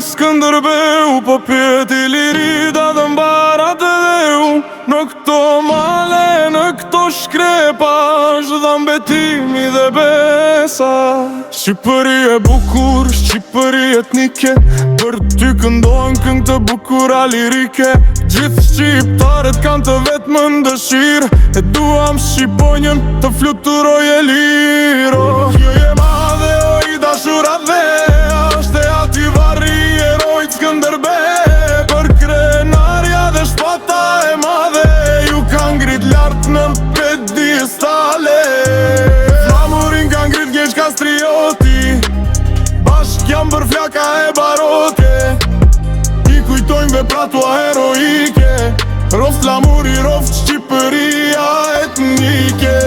Skënderbeu, po pyet i lirida dhe mbarat e dheu. Në këto male, në këto shkrepa, zhdhan betimi dhe besa. Shqipëri e bukur, Shqipëri etnike, për ty këndojnë këngë të bukura lirike. Gjithë shqiptarët kanë të vetmën dëshirë, e duam Shqiponjën të fluturoj e liro. Kjo je madhe o i dashura dhe ashte ati varri erojt Skënderbe. Për krenarja dhe shpata e madhe, ju kanë ngrit lartë në pedestale. Flamurin kanë ngrit Gjergj Kastrioti, bashk jam për flaka e baroke. I kujtojnë veprat tua heroike, roft flamuri, roft Shqipëria etnike.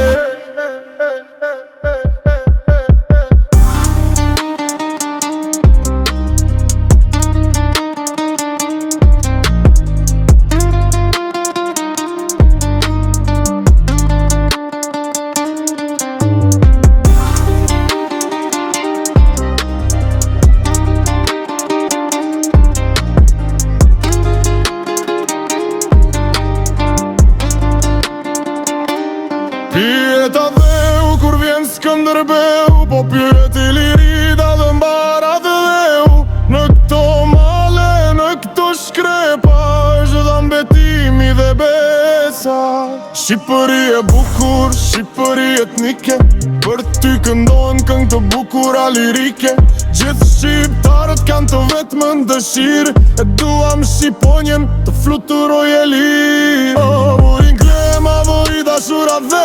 Pyet a dheu kur vjen Skënderbeu, po pyet i lirida dhe mbarat e dheu. Në këto male, në këto shkrepa, zhdhan betimi dhe besa. Shqipëri e bukur, Shqipëri etnike, për ty këndojnë këngë të bukura lirike. Gjithë shqiptarët kanë të vetmën dëshirë, e duam Shqiponjën të fluturoj e lirë. Murin klema vori dashura dhe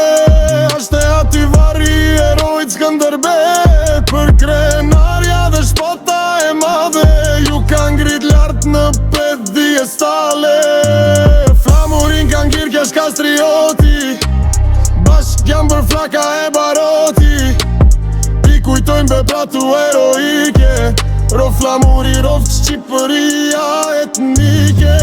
ashte ati varri erojt Skënderbe. Për krenarja dhe shpata e madhe, ju kanë ngrit lartë në pedestale. Flamurin kanë ngrit Gjergj Kastrioti, bashk jam për flaka e baroti. I kujtojnë veprat tua heroike, roft flamuri, roft Shqipëria etnike.